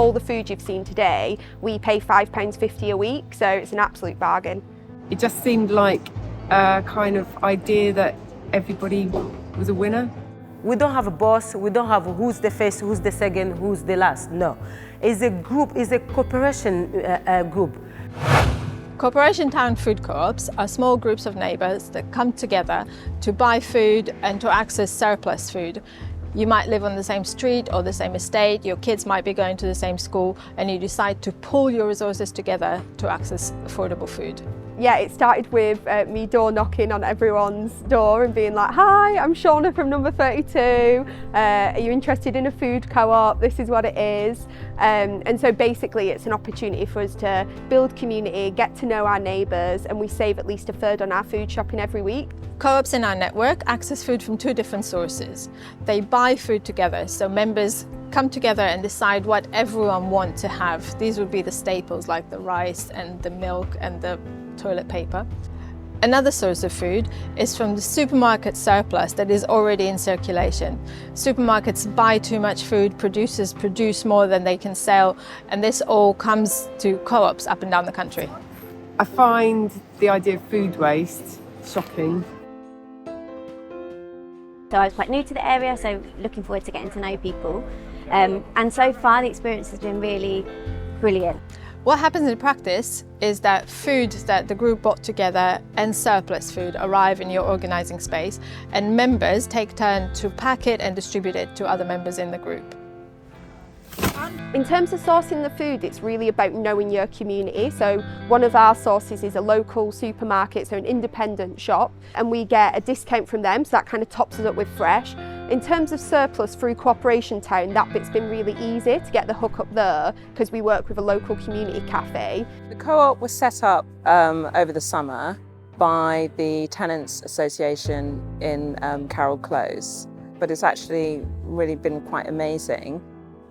all the food you've seen today, we pay £5.50 a week, so it's an absolute bargain. It just seemed like a kind of idea that everybody was a winner. We don't have a boss, we don't have who's the first, who's the second, who's the last, no. It's a group, it's a cooperation group. Corporation Town food co-ops are small groups of neighbours that come together to buy food and to access surplus food. You might live on the same street or the same estate, your kids might be going to the same school, and you decide to pool your resources together to access affordable food. Yeah, it started with me door knocking on everyone's door and being like, hi, I'm Shauna from number 32. Are you interested in a food co-op? This is what it is. And so basically it's an opportunity for us to build community, get to know our neighbours, and we save at least a third on our food shopping every week. Co-ops in our network access food from two different sources. They buy food together, so members come together and decide what everyone wants to have. These would be the staples like the rice and the milk and the toilet paper. Another source of food is from the supermarket surplus that is already in circulation. Supermarkets buy too much food, producers produce more than they can sell, and this all comes to co-ops up and down the country. I find the idea of food waste shocking. So I was quite new to the area, so looking forward to getting to know people. And so far the experience has been really brilliant. What happens in practice is that food that the group bought together and surplus food arrive in your organising space, and members take turn to pack it and distribute it to other members in the group. In terms of sourcing the food, it's really about knowing your community. So one of our sources is a local supermarket, so an independent shop, and we get a discount from them, so that kind of tops us up with fresh. In terms of surplus through Corporation Town, that bit's been really easy to get the hook up there because we work with a local community cafe. The co-op was set up over the summer by the Tenants Association in Carroll Close, but it's actually really been quite amazing.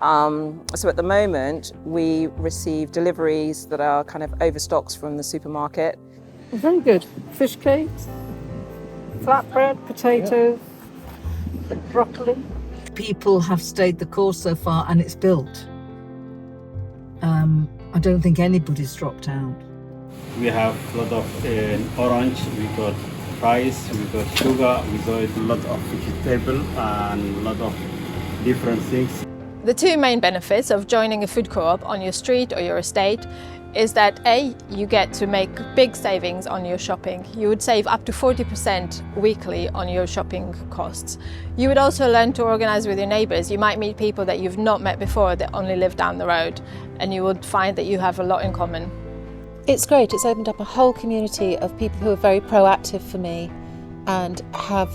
So at the moment, we receive deliveries that are kind of overstocks from the supermarket. Very good. Fish cakes, flatbread, potatoes, broccoli. People have stayed the course so far and it's built. I don't think anybody's dropped out. We have a lot of orange, we got rice, we got sugar, we got a lot of vegetable and a lot of different things. The two main benefits of joining a food co-op on your street or your estate is that A, you get to make big savings on your shopping. You would save up to 40% weekly on your shopping costs. You would also learn to organise with your neighbours. You might meet people that you've not met before that only live down the road, and you would find that you have a lot in common. It's great. It's opened up a whole community of people who are very proactive for me and have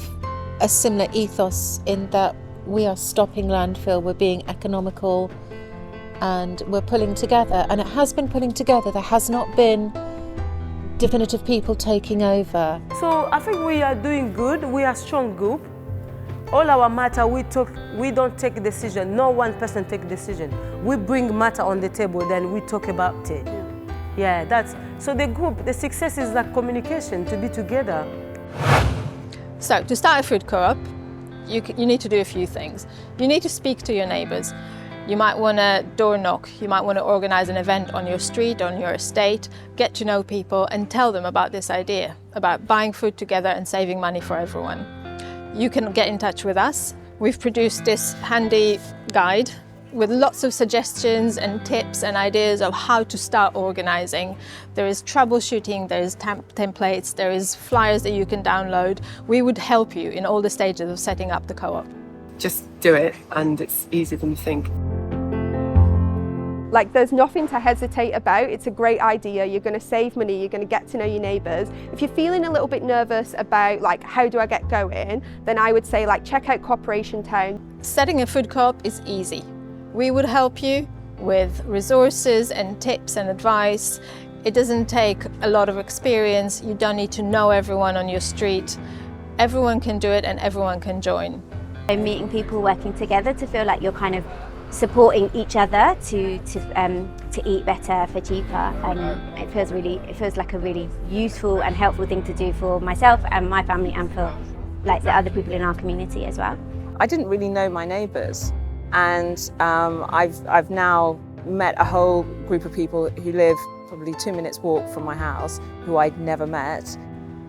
a similar ethos in that we are stopping landfill, we're being economical, and we're pulling together. And it has been pulling together. There has not been definitive people taking over. So I think we are doing good. We are a strong group. All our matter we talk. We don't take decision. No one person take decision. We bring matter on the table, then we talk about it. Yeah, that's so the group. The success is like communication, to be together. So to start a food co-op, you need to do a few things. You need to speak to your neighbours. You might want to door knock, you might want to organise an event on your street, on your estate, get to know people and tell them about this idea, about buying food together and saving money for everyone. You can get in touch with us. We've produced this handy guide with lots of suggestions and tips and ideas of how to start organising. There is troubleshooting, there is templates, there is flyers that you can download. We would help you in all the stages of setting up the co-op. Just do it, and it's easier than you think. Like, there's nothing to hesitate about. It's a great idea. You're going to save money, you're going to get to know your neighbours. If you're feeling a little bit nervous about like how do I get going, then I would say like check out Corporation Town. Setting a food co-op is easy. We would help you with resources and tips and advice. It doesn't take a lot of experience. You don't need to know everyone on your street. Everyone can do it and everyone can join. Meeting people, working together to feel like you're kind of supporting each other to eat better for cheaper, and it feels like a really useful and helpful thing to do for myself and my family and for like the other people in our community as well. I didn't really know my neighbours, and I've now met a whole group of people who live probably 2 minutes walk from my house who I'd never met.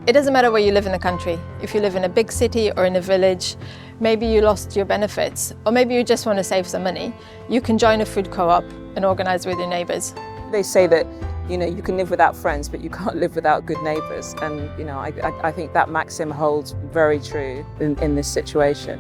It doesn't matter where you live in the country. If you live in a big city or in a village, maybe you lost your benefits, or maybe you just want to save some money, you can join a food co-op and organise with your neighbours. They say that, you know, you can live without friends, but you can't live without good neighbours. And, you know, I think that maxim holds very true in this situation.